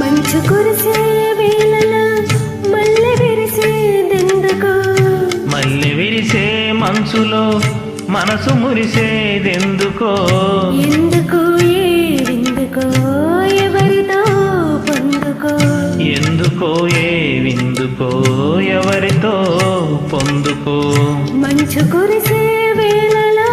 మంచు కురిసే వేళలో మల్లె విరిసేదెందుకో, మల్లె విరిసే మంచులో మనసు మురిసేదెందుకో, ఎందుకో ఏదెందుకో ఎవరితో పొందుకో, ఎందుకో ఏవిందుకో ఎవరితో పొందుకో. మంచు కురిసే వేళలో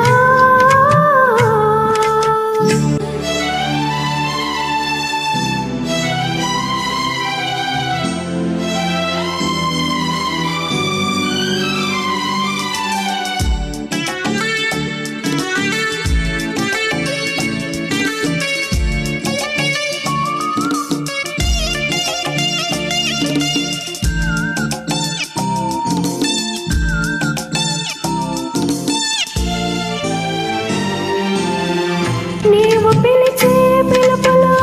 నీవు పిలిచే పిలుపులో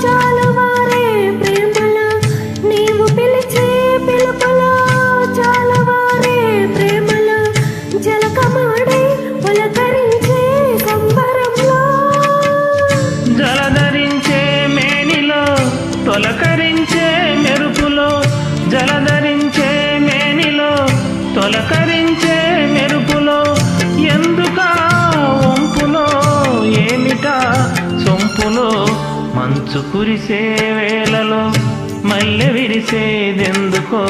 చాలువారే ప్రేమలో, నీవు పిలిచే పిలుపులో చాలువారే ప్రేమలో, జలకమాడే పులకరించే సంబరంలో, జలధరించే మేనిలో తొలకరించే మెరుపులో, జలధరించే మేనిలో తొలకరించే మెరుపులో, ఎందుకా వంపులో ఏమిటా సొంపులో. మంచు కురిసే వేళలో మల్లె విరిసేదెందుకో,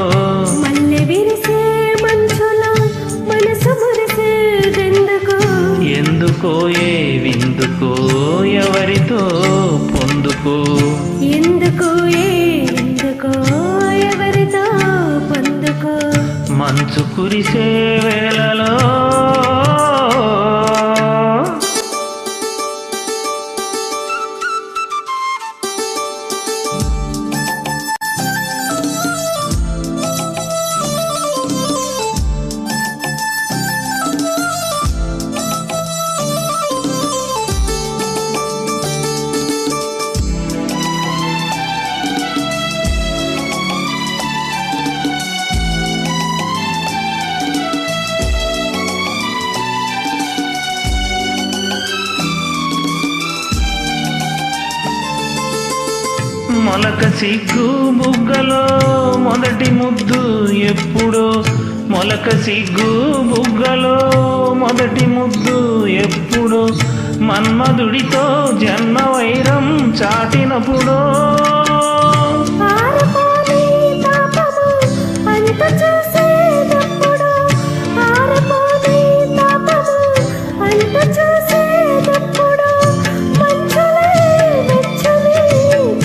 మల్లె విరిసే మంచులో మనసు మురిసేదెందుకో, ఎందుకో ఏవిందుకో ఎవరితో పొందుకో. ఎందుకో ఎందుకో ఎవరితో పొందుకో. మంచు కురిసే వేళలో మొలక సిగ్గు బుగ్గలో మొదటి ముద్దు ఎప్పుడో, మొలక సిగ్గు బుగ్గలో మొదటి ముద్దు ఎప్పుడో, మన్మధుడితో జన్మ వైరం చాటినప్పుడో, ఆరపోని తాపము అంత చూసేటప్పుడు, ఆరపోని తాపము అంత చూసేటప్పుడు, మంచులై వెచ్చని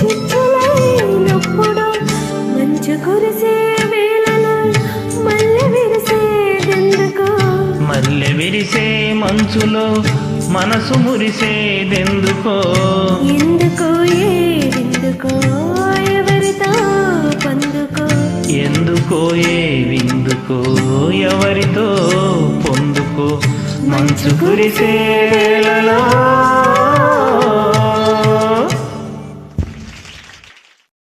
చిచ్చులైనప్పుడు, మంచు కురిసే వేళలో మల్లె విరిసేదెందుకో, మల్లె విరిసే మంచులో మనసు మురిసేదెందుకో, ఎందుకో ఏదెందుకో ఎవరితో పొందుకో, ఎందుకో ఏవిందుకో ఎవరితో పొందుకో. మంచు కురిసే వేళలో